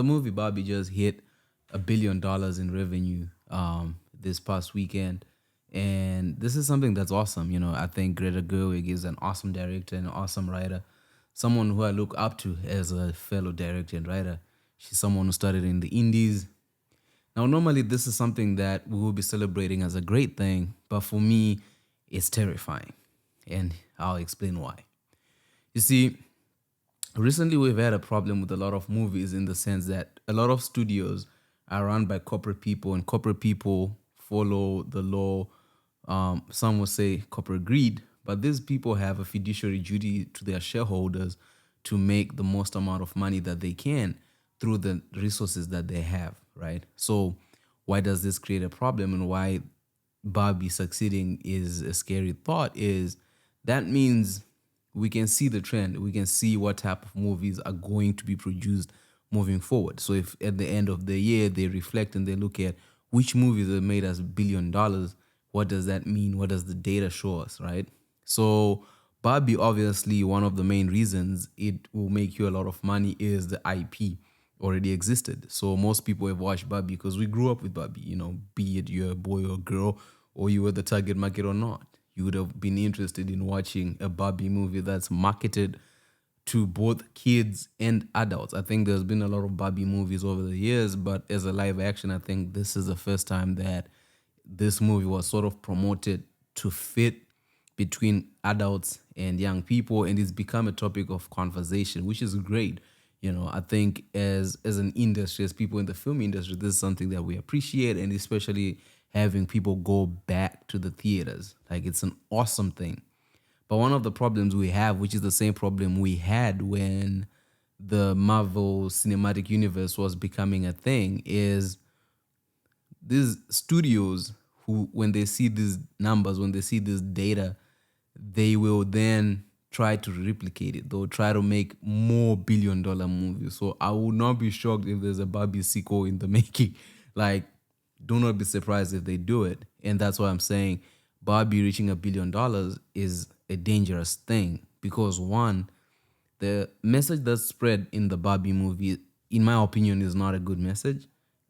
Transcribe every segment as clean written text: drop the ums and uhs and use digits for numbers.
The movie Barbie just hit $1 billion in revenue this past weekend, and this is something that's awesome. I think Greta Gerwig is an awesome director and an awesome writer, someone who I look up to as a fellow director and writer. She's someone who started in the indies. Now, normally this is something that we will be celebrating as a great thing, but for me, it's terrifying, and I'll explain why. You see, recently we've had a problem with a lot of movies in the sense that a lot of studios are run by corporate people, and corporate people follow the law. Some would say corporate greed, but these people have a fiduciary duty to their shareholders to make the most amount of money that they can through the resources that they have, right? So why does this create a problem, and why Barbie succeeding is a scary thought is that means we can see the trend. We can see what type of movies are going to be produced moving forward. So if at the end of the year they reflect and they look at which movies have made us $1 billion, what does that mean? What does the data show us, right? So Barbie, obviously, one of the main reasons it will make you a lot of money is the IP already existed. So most people have watched Barbie because we grew up with Barbie, be it you're a boy or girl, or you were the target market or not. You would have been interested in watching a Barbie movie that's marketed to both kids and adults. I think there's been a lot of Barbie movies over the years, but as a live action, I think this is the first time that this movie was sort of promoted to fit between adults and young people, and it's become a topic of conversation, which is great. I think as an industry, as people in the film industry, this is something that we appreciate, and especially having people go back to the theaters. Like, it's an awesome thing. But one of the problems we have, which is the same problem we had when the Marvel Cinematic Universe was becoming a thing, is these studios who, when they see these numbers, when they see this data, they will then try to replicate it. They'll try to make more $1 billion movies. So I would not be shocked if there's a Barbie sequel in the making. Like, do not be surprised if they do it. And that's why I'm saying Barbie reaching $1 billion is a dangerous thing, because one, the message that's spread in the Barbie movie, in my opinion, is not a good message.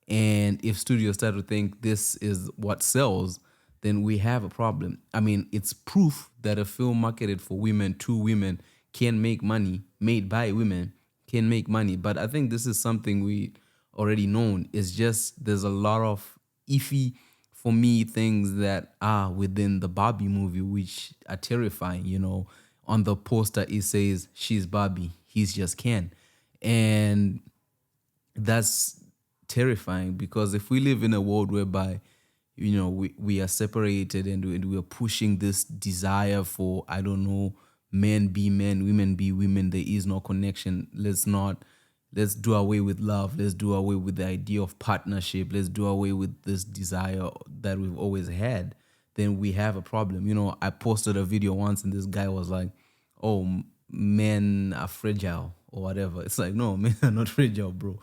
And if studios start to think this is what sells, then we have a problem. I mean, it's proof that a film marketed for women, to women, can make money, made by women, can make money. But I think this is something we already known. It's just there's a lot of iffy, for me, things that are within the Barbie movie which are terrifying. On the poster it says she's Barbie, he's just Ken. And that's terrifying, because if we live in a world whereby we are separated, and we are pushing this desire for, I don't know, men be men, women be women, there is no connection. Let's do away with love. Let's do away with the idea of partnership. Let's do away with this desire that we've always had. Then we have a problem. I posted a video once, and this guy was like, "Oh, men are fragile," or whatever. It's like, no, men are not fragile, bro.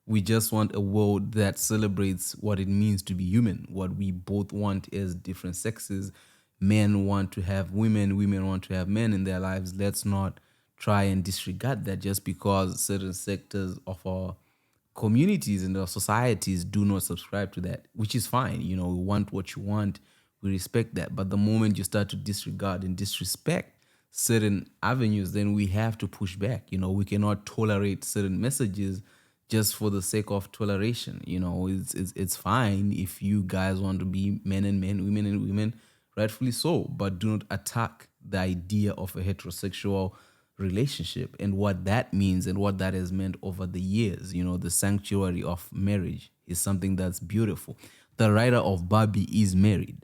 We just want a world that celebrates what it means to be human, what we both want as different sexes. Men want to have women, women want to have men in their lives. Let's not try and disregard that just because certain sectors of our communities and our societies do not subscribe to that, which is fine. We want what you want, we respect that. But the moment you start to disregard and disrespect certain avenues, then we have to push back. We cannot tolerate certain messages just for the sake of toleration. It's fine if you guys want to be men and men, women and women, rightfully so, but do not attack the idea of a heterosexual relationship and what that means and what that has meant over the years. The sanctuary of marriage is something that's beautiful. The writer of Barbie is married,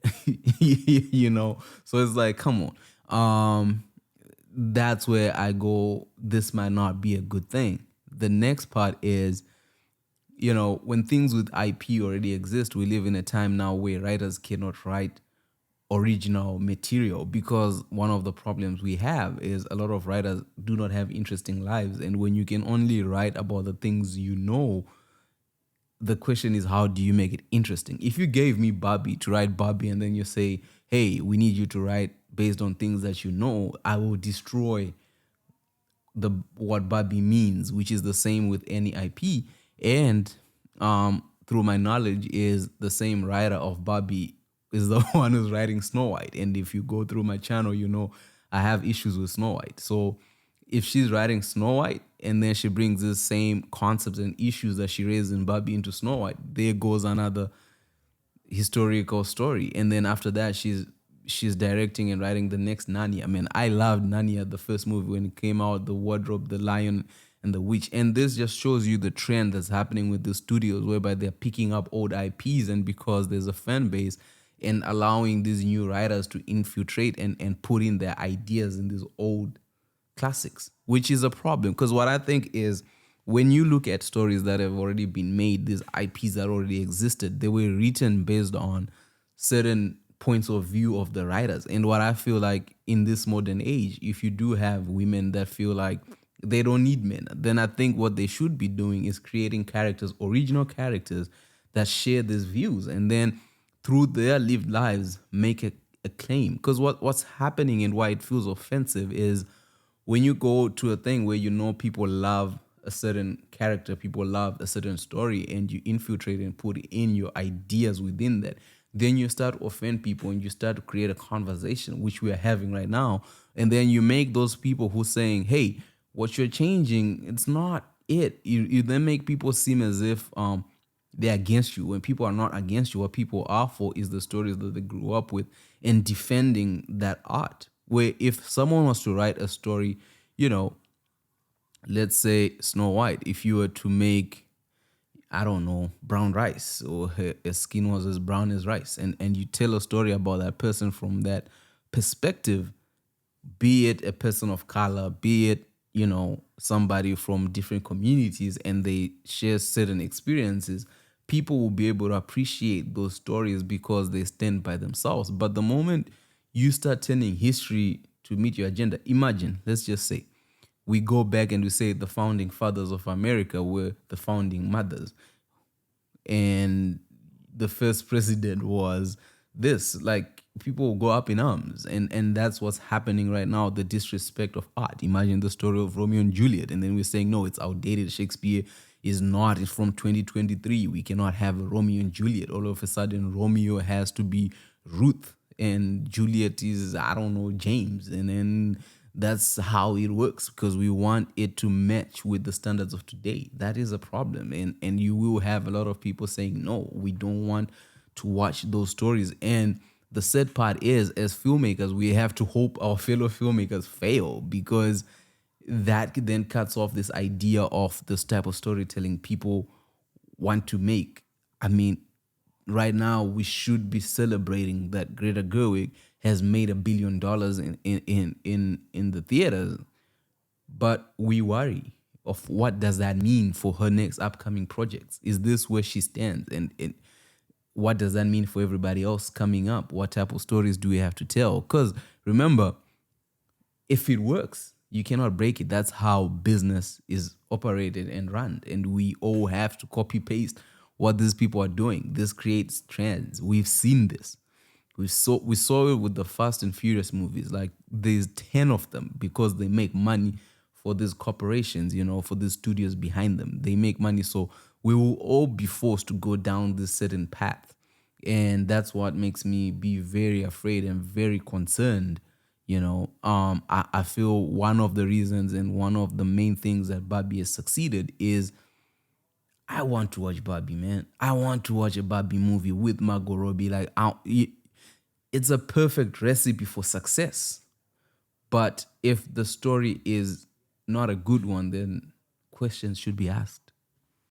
so it's like, come on. That's where I go, this might not be a good thing. The next part is, when things with IP already exist, we live in a time now where writers cannot write original material, because one of the problems we have is a lot of writers do not have interesting lives. And when you can only write about the things the question is, how do you make it interesting? If you gave me Barbie to write Barbie, and then you say, hey, we need you to write based on things that I will destroy what Barbie means, which is the same with any IP. And through my knowledge, is the same writer of Barbie is the one who's writing Snow White. And if you go through my channel, you know I have issues with Snow White. So if she's writing Snow White and then she brings the same concepts and issues that she raised in Barbie into Snow White, there goes another historical story. And then after that, she's directing and writing the next Narnia. I mean, I loved Narnia, the first movie when it came out, the wardrobe, the lion and the witch. And this just shows you the trend that's happening with the studios, whereby they're picking up old IPs, and because there's a fan base, and allowing these new writers to infiltrate and put in their ideas in these old classics, which is a problem. Because what I think is, when you look at stories that have already been made, these IPs that already existed, they were written based on certain points of view of the writers. And what I feel like in this modern age, if you do have women that feel like they don't need men, then I think what they should be doing is creating characters, original characters that share these views, and then through their lived lives make a claim. Because what's happening and why it feels offensive is when you go to a thing where you know people love a certain character, people love a certain story, and you infiltrate and put in your ideas within that, then you start to offend people and you start to create a conversation, which we are having right now. And then you make those people who saying, hey, what you're changing, it's not it. You then make people seem as if they're against you, when people are not against you. What people are for is the stories that they grew up with, and defending that art. Where if someone was to write a story, you know, let's say Snow White, if you were to make, I don't know, brown rice, or her skin was as brown as rice, and you tell a story about that person from that perspective, be it a person of color, be it, you know, somebody from different communities, and they share certain experiences, people will be able to appreciate those stories because they stand by themselves. But the moment you start turning history to meet your agenda, imagine, let's just say, we go back and we say the founding fathers of America were the founding mothers, and the first president was this. Like, people will go up in arms, and that's what's happening right now, the disrespect of art. Imagine the story of Romeo and Juliet, and then we're saying no, it's outdated, Shakespeare is not, it's from 2023, we cannot have a Romeo and Juliet. All of a sudden Romeo has to be Ruth and Juliet is, I don't know, James. And then that's how it works, because we want it to match with the standards of today. That is a problem. And you will have a lot of people saying no, we don't want to watch those stories. And the sad part is, as filmmakers, we have to hope our fellow filmmakers fail, because that then cuts off this idea of this type of storytelling people want to make. I mean, right now we should be celebrating that Greta Gerwig has made $1 billion in the theaters, but we worry of what does that mean for her next upcoming projects. Is this where she stands? And what does that mean for everybody else coming up? What type of stories do we have to tell? Because remember, if it works, you cannot break it. That's how business is operated and run. And we all have to copy paste what these people are doing. This creates trends. We've seen this. We saw it with the Fast and Furious movies. Like, there's 10 of them because they make money for these corporations, you know, for these studios behind them. They make money, so we will all be forced to go down this certain path. And that's what makes me be very afraid and very concerned. I feel one of the reasons and one of the main things that Barbie has succeeded is, I want to watch Barbie, man. I want to watch a Barbie movie with Margot Robbie. Like, it's a perfect recipe for success. But if the story is not a good one, then questions should be asked.